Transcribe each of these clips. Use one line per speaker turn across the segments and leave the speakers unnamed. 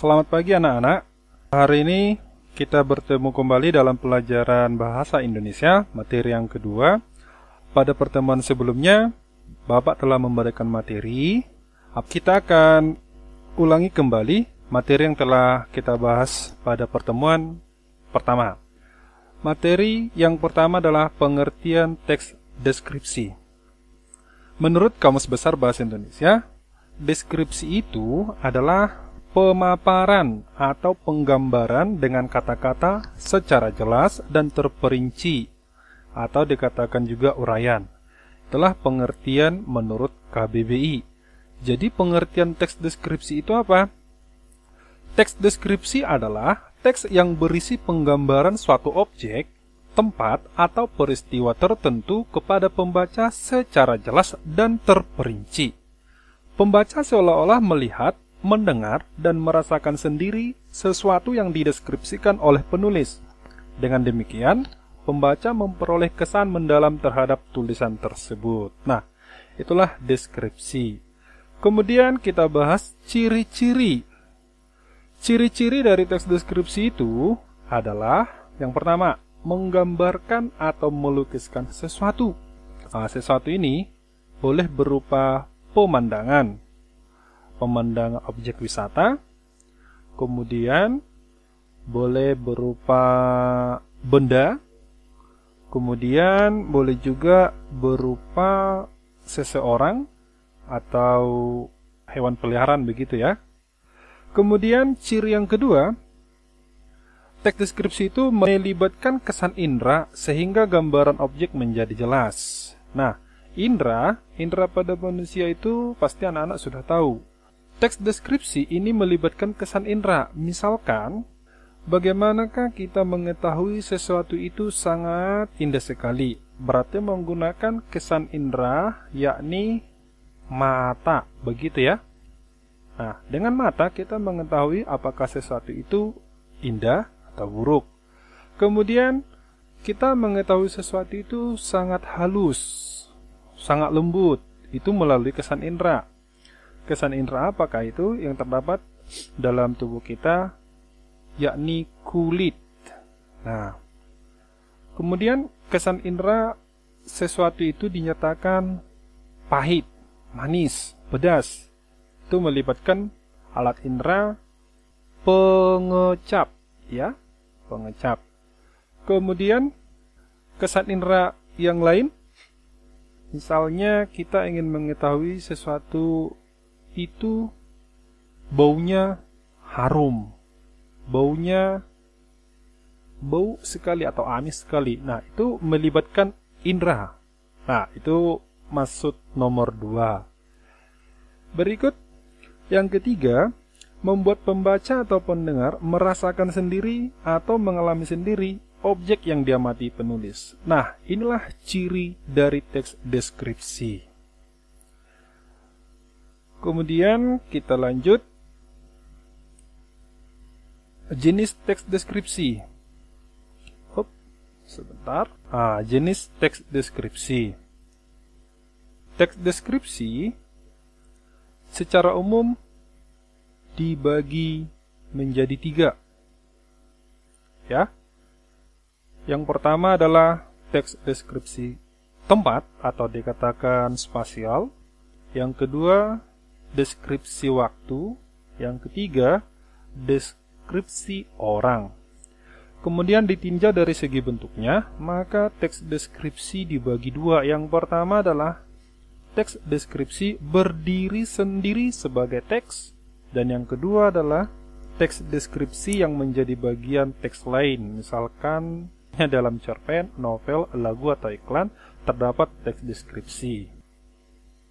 Selamat pagi anak-anak. Hari ini kita bertemu kembali dalam pelajaran Bahasa Indonesia, materi yang kedua. Pada pertemuan sebelumnya, Bapak telah memberikan materi. Kita akan ulangi kembali materi yang telah kita bahas pada pertemuan pertama. Materi yang pertama adalah pengertian teks deskripsi. Menurut Kamus Besar Bahasa Indonesia, deskripsi itu adalah pemaparan atau penggambaran dengan kata-kata secara jelas dan terperinci, atau dikatakan juga uraian. Itulah pengertian menurut KBBI. Jadi pengertian teks deskripsi itu apa? Teks deskripsi adalah teks yang berisi penggambaran suatu objek, tempat, atau peristiwa tertentu kepada pembaca secara jelas dan terperinci. Pembaca seolah-olah melihat, mendengar, dan merasakan sendiri sesuatu yang dideskripsikan oleh penulis. Dengan demikian, pembaca memperoleh kesan mendalam terhadap tulisan tersebut. Nah, itulah deskripsi. Kemudian kita bahas ciri-ciri. Ciri-ciri dari teks deskripsi itu adalah yang pertama, menggambarkan atau melukiskan sesuatu. Nah, sesuatu ini boleh berupa pemandangan objek wisata, kemudian boleh berupa benda, kemudian boleh juga berupa seseorang atau hewan peliharaan begitu ya. Kemudian ciri yang kedua, teks deskripsi itu melibatkan kesan indera sehingga gambaran objek menjadi jelas. Nah, indera pada manusia itu pasti anak-anak sudah tahu. Teks deskripsi ini melibatkan kesan indera. Misalkan, bagaimanakah kita mengetahui sesuatu itu sangat indah sekali? Berarti menggunakan kesan indera, yakni mata, begitu ya. Nah, dengan mata kita mengetahui apakah sesuatu itu indah atau buruk. Kemudian kita mengetahui sesuatu itu sangat halus, sangat lembut, itu melalui kesan indera. Kesan indera apakah itu yang terdapat dalam tubuh kita, yakni kulit. Nah, kemudian kesan indera sesuatu itu dinyatakan pahit, manis, pedas. Itu melibatkan alat indera pengecap, ya, pengecap. Kemudian kesan indera yang lain, misalnya kita ingin mengetahui sesuatu itu baunya harum, baunya bau sekali atau amis sekali. Nah, itu melibatkan indera. Nah, itu maksud nomor 2. Berikut yang ketiga, membuat pembaca atau pendengar merasakan sendiri atau mengalami sendiri objek yang diamati penulis. Nah, inilah ciri dari teks deskripsi. Kemudian kita lanjut. Jenis teks deskripsi. Sebentar. Jenis teks deskripsi. Teks deskripsi secara umum dibagi menjadi 3. Ya. Yang pertama adalah teks deskripsi tempat atau dikatakan spasial. Yang kedua, deskripsi waktu. Yang ketiga, deskripsi orang. Kemudian ditinjau dari segi bentuknya, maka teks deskripsi dibagi 2. Yang pertama adalah teks deskripsi berdiri sendiri sebagai teks, dan yang kedua adalah teks deskripsi yang menjadi bagian teks lain. Misalkan dalam cerpen, novel, lagu, atau iklan terdapat teks deskripsi.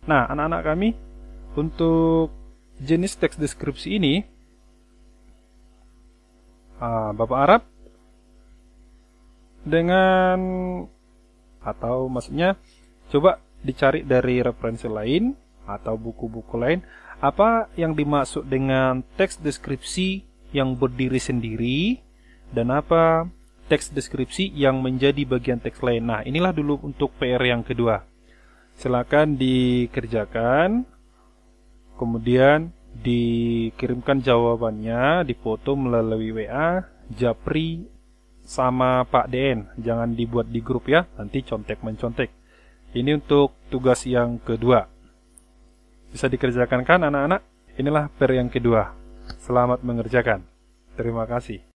Nah, anak-anak kami, untuk jenis teks deskripsi ini, Bapak harap dengan, atau maksudnya coba dicari dari referensi lain atau buku-buku lain, apa yang dimaksud dengan teks deskripsi yang berdiri sendiri dan apa teks deskripsi yang menjadi bagian teks lain. Nah, inilah dulu untuk PR yang kedua. Silakan dikerjakan, kemudian dikirimkan jawabannya, dipoto melalui WA Japri sama Pak DN. Jangan dibuat di grup ya, nanti contek-mencontek. Ini untuk tugas yang kedua. Bisa dikerjakan kan anak-anak? Inilah PR yang kedua. Selamat mengerjakan. Terima kasih.